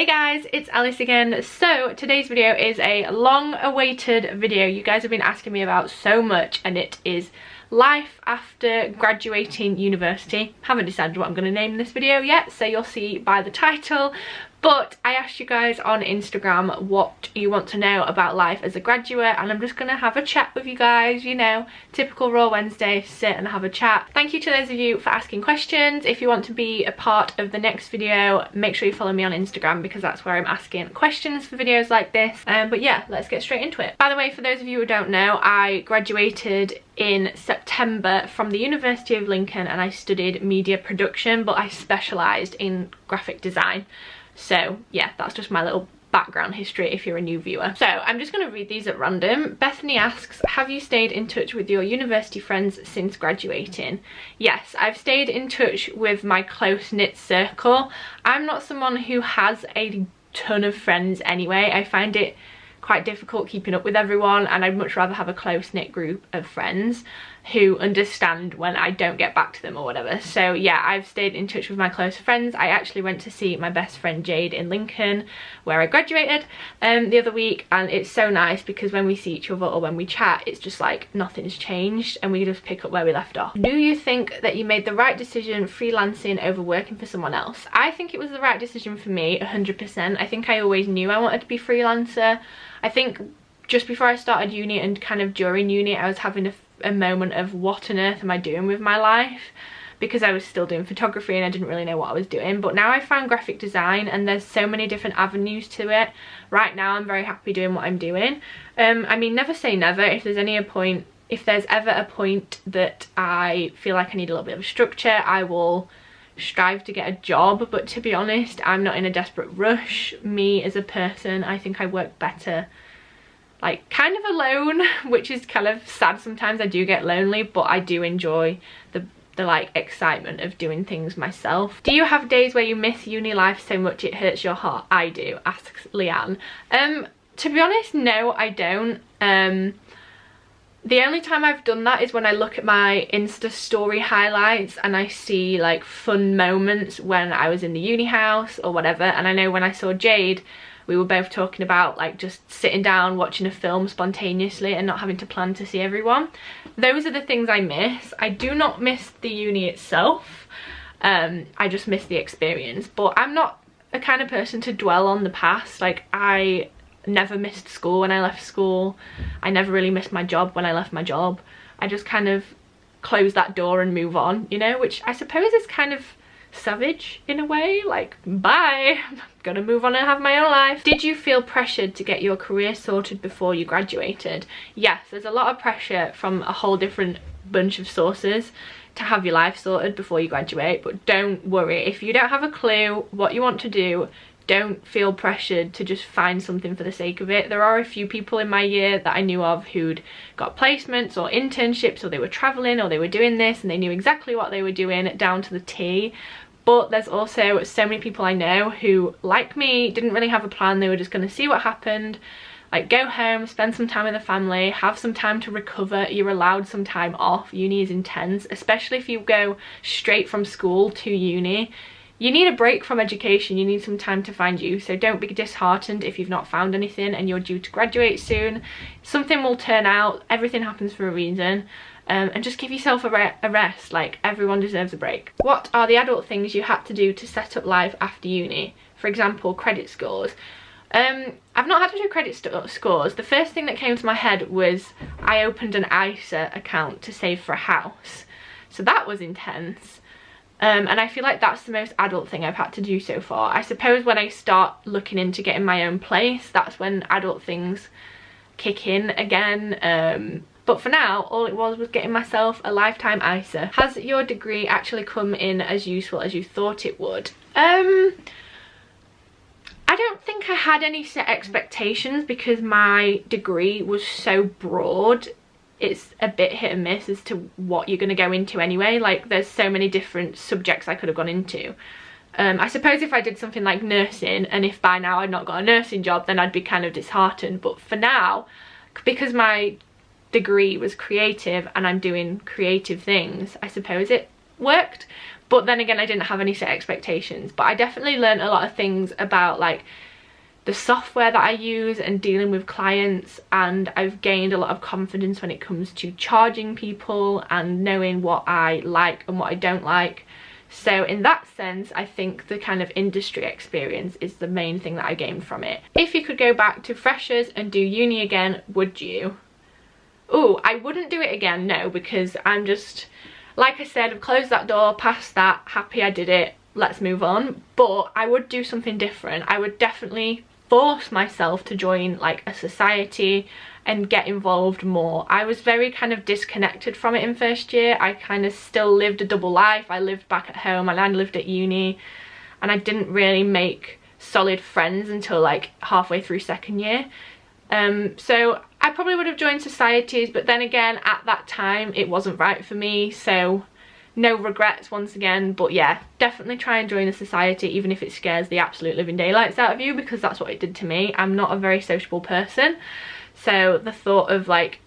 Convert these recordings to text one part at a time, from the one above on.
Hey guys, it's Alice again. So today's video is a long-awaited video you guys have been asking me about so much, and it is life after graduating university. Haven't decided what I'm going to name this video yet, so you'll see by the title. But I asked you guys on Instagram what you want to know about life as a graduate, and I'm just going to have a chat with you guys, you know, typical Raw Wednesday, sit and have a chat. Thank you to those of you for asking questions. If you want to be a part of the next video, make sure you follow me on Instagram because that's where I'm asking questions for videos like this. But yeah, let's get straight into it. By the way, for those of you who don't know, I graduated in September from the University of Lincoln and I studied media production, but I specialised in graphic design. So yeah, that's just my little background history if you're a new viewer. So I'm just going to read these at random. Bethany asks, have you stayed in touch with your university friends since graduating? Yes, I've stayed in touch with my close-knit circle. I'm not someone who has a ton of friends anyway. I find it quite difficult keeping up with everyone, and I'd much rather have a close-knit group of friends who understand when I don't get back to them or whatever. So yeah, I've stayed in touch with my close friends. I actually went to see my best friend Jade in Lincoln, where I graduated, the other week, and it's so nice because when we see each other or when we chat, it's just like nothing's changed and we just pick up where we left off. Do you think that you made the right decision freelancing over working for someone else? I think it was the right decision for me, 100%. I think I always knew I wanted to be freelancer. I think just before I started uni and kind of during uni, I was having a moment of what on earth am I doing with my life, because I was still doing photography and I didn't really know what I was doing. But now I found graphic design and there's so many different avenues to it. Right now I'm very happy doing what I'm doing. I mean, never say never. If there's ever a point that I feel like I need a little bit of a structure, I will strive to get a job. But to be honest, I'm not in a desperate rush. Me as a person, I think I work better like kind of alone, which is kind of sad. Sometimes I do get lonely, but I do enjoy the like excitement of doing things myself. Do you have days where you miss uni life so much it hurts your heart? I do, asks Leanne. To be honest, no, I don't. The only time I've done that is when I look at my Insta story highlights and I see like fun moments when I was in the uni house or whatever. And I know when I saw Jade, we were both talking about like just sitting down watching a film spontaneously and not having to plan to see everyone. Those are the things I miss. I do not miss the uni itself. I just miss the experience. But I'm not a kind of person to dwell on the past. Like, I never missed school when I left school. I never really missed my job when I left my job. I just kind of close that door and move on, you know, which I suppose is kind of savage in a way. Like, bye, I'm gonna move on and have my own life. Did you feel pressured to get your career sorted before you graduated? Yes, there's a lot of pressure from a whole different bunch of sources to have your life sorted before you graduate, but don't worry. If you don't have a clue what you want to do, don't feel pressured to just find something for the sake of it. There are a few people in my year that I knew of who'd got placements or internships, or they were traveling, or they were doing this and they knew exactly what they were doing down to the T. But there's also so many people I know who, like me, didn't really have a plan. They were just going to see what happened, like go home, spend some time with the family, have some time to recover. You're allowed some time off. Uni is intense, especially if you go straight from school to uni. You need a break from education. You need some time to find you. So don't be disheartened if you've not found anything and you're due to graduate soon. Something will turn out. Everything happens for a reason. And just give yourself a rest. Like, everyone deserves a break. What are the adult things you had to do to set up life after uni? For example, credit scores. I've not had to do credit scores. The first thing that came to my head was I opened an ISA account to save for a house. So that was intense. And I feel like that's the most adult thing I've had to do so far. I suppose when I start looking into getting my own place, that's when adult things kick in again. But for now, all it was getting myself a lifetime ISA. Has your degree actually come in as useful as you thought it would? I don't think I had any set expectations because my degree was so broad. It's a bit hit and miss as to what you're going to go into anyway. Like, there's so many different subjects I could have gone into. I suppose if I did something like nursing, and if by now I'd not got a nursing job, then I'd be kind of disheartened. But for now, because my degree was creative and I'm doing creative things, I suppose it worked. But then again, I didn't have any set expectations, but I definitely learned a lot of things about like the software that I use and dealing with clients, and I've gained a lot of confidence when it comes to charging people and knowing what I like and what I don't like. So in that sense, I think the kind of industry experience is the main thing that I gained from it. If you could go back to freshers and do uni again, would you? Oh, I wouldn't do it again, no, because I'm just, like I said, I've closed that door, past that, happy I did it, let's move on. But I would do something different. I would definitely force myself to join like a society and get involved more. I was very kind of disconnected from it in first year. I kind of still lived a double life. I lived back at home and I lived at uni, and I didn't really make solid friends until like halfway through second year. So I probably would have joined societies, but then again, at that time it wasn't right for me, so no regrets once again. But yeah, definitely try and join a society, even if it scares the absolute living daylights out of you, because that's what it did to me. I'm not a very sociable person, so the thought of like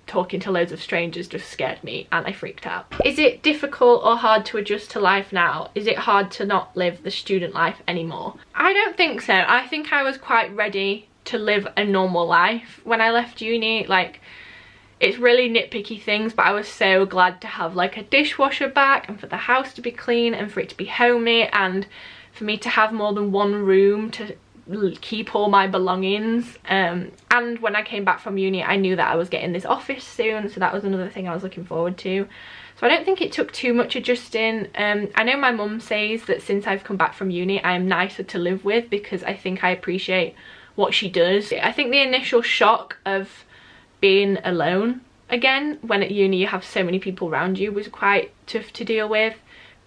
talking to loads of strangers just scared me and I freaked out. Is it difficult or hard to adjust to life now? Is it hard to not live the student life anymore? I don't think so. I think I was quite ready to live a normal life when I left uni. Like, it's really nitpicky things, but I was so glad to have like a dishwasher back and for the house to be clean and for it to be homey and for me to have more than one room to keep all my belongings. And when I came back from uni, I knew that I was getting this office soon, so that was another thing I was looking forward to. So I don't think it took too much adjusting. I know my mum says that since I've come back from uni, I am nicer to live with because I think I appreciate what she does. I think the initial shock of being alone again when at uni you have so many people around you was quite tough to deal with,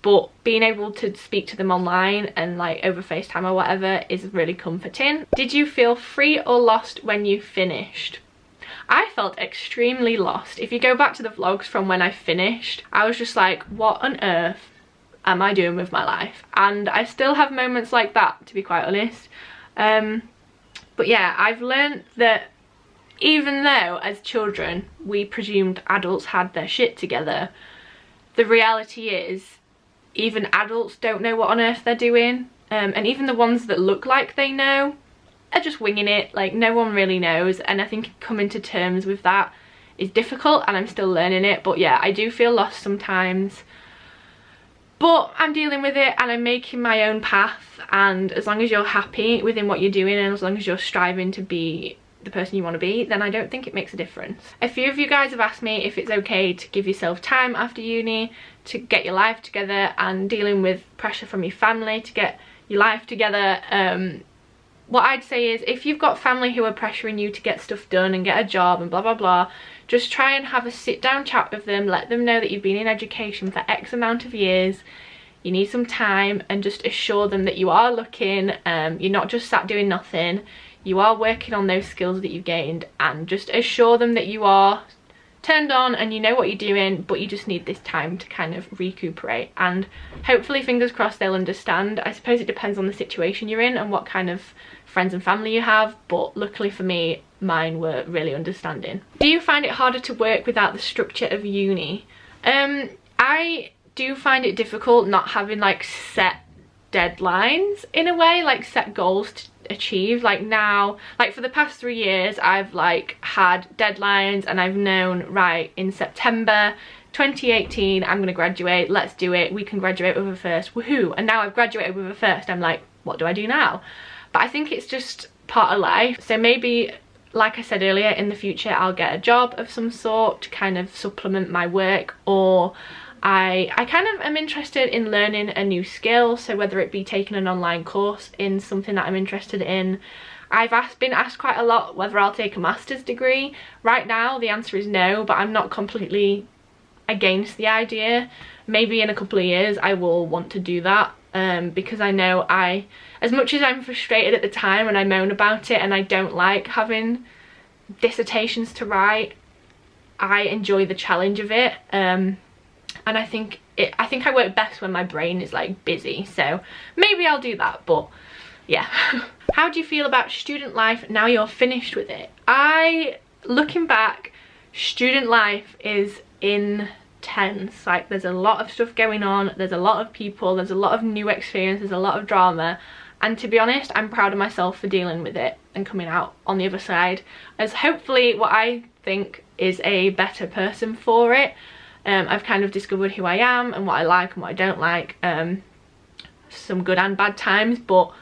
but being able to speak to them online and like over FaceTime or whatever is really comforting. Did you feel free or lost when you finished? I felt extremely lost. If you go back to the vlogs from when I finished, I was just like, what on earth am I doing with my life? And I still have moments like that, to be quite honest. But yeah, I've learned that even though as children we presumed adults had their shit together, the reality is even adults don't know what on earth they're doing, and even the ones that look like they know are just winging it. Like, no one really knows, and I think coming to terms with that is difficult and I'm still learning it. But yeah, I do feel lost sometimes, but I'm dealing with it and I'm making my own path, and as long as you're happy within what you're doing and as long as you're striving to be the person you want to be, then I don't think it makes a difference. A few of you guys have asked me if it's okay to give yourself time after uni to get your life together and dealing with pressure from your family to get your life together. What I'd say is, if you've got family who are pressuring you to get stuff done and get a job and blah blah blah, just try and have a sit down chat with them. Let them know that you've been in education for X amount of years, you need some time, and just assure them that you are looking, you're not just sat doing nothing, you are working on those skills that you've gained, and just assure them that you are turned on and you know what you're doing, but you just need this time to kind of recuperate. And hopefully, fingers crossed, they'll understand. I suppose it depends on the situation you're in and what kind of friends and family you have, but luckily for me, mine were really understanding. Do you find it harder to work without the structure of uni? I do find it difficult not having like set deadlines in a way, like set goals to achieve. Like now, like for the past 3 years, I've like had deadlines and I've known, right, in September 2018 I'm gonna graduate, let's do it, we can graduate with a first, woohoo. And now I've graduated with a first, I'm like, what do I do now? But I think it's just part of life. So maybe, like I said earlier, in the future I'll get a job of some sort to kind of supplement my work, or I kind of am interested in learning a new skill, so whether it be taking an online course in something that I'm interested in. I've been asked quite a lot whether I'll take a master's degree. Right now the answer is no, but I'm not completely against the idea. Maybe in a couple of years I will want to do that, because I know as much as I'm frustrated at the time and I moan about it and I don't like having dissertations to write, I enjoy the challenge of it. And I think I work best when my brain is like busy, so maybe I'll do that. But yeah. How do you feel about student life now you're finished with it? Looking back, student life is intense. tense. Like, there's a lot of stuff going on, there's a lot of people, there's a lot of new experience, there's a lot of drama, and to be honest, I'm proud of myself for dealing with it and coming out on the other side as hopefully what I think is a better person for it. I've kind of discovered who I am and what I like and what I don't like, some good and bad times, but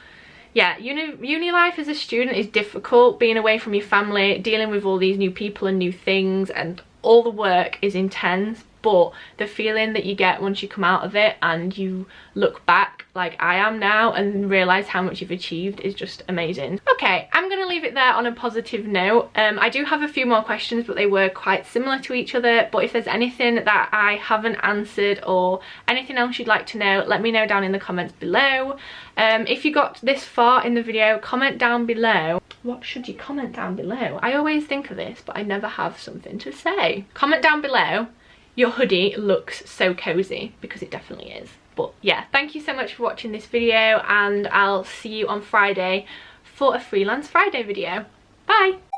yeah, uni life as a student is difficult, being away from your family, dealing with all these new people and new things, and all the work is intense, but the feeling that you get once you come out of it and you look back like I am now and realise how much you've achieved is just amazing. Okay, I'm gonna leave it there on a positive note. I do have a few more questions, but they were quite similar to each other, but if there's anything that I haven't answered or anything else you'd like to know, let me know down in the comments below. If you got this far in the video, comment down below. What should you comment down below? I always think of this, but I never have something to say. Comment down below, your hoodie looks so cozy, because it definitely is. But yeah, thank you so much for watching this video, and I'll see you on Friday for a Freelance Friday video. Bye!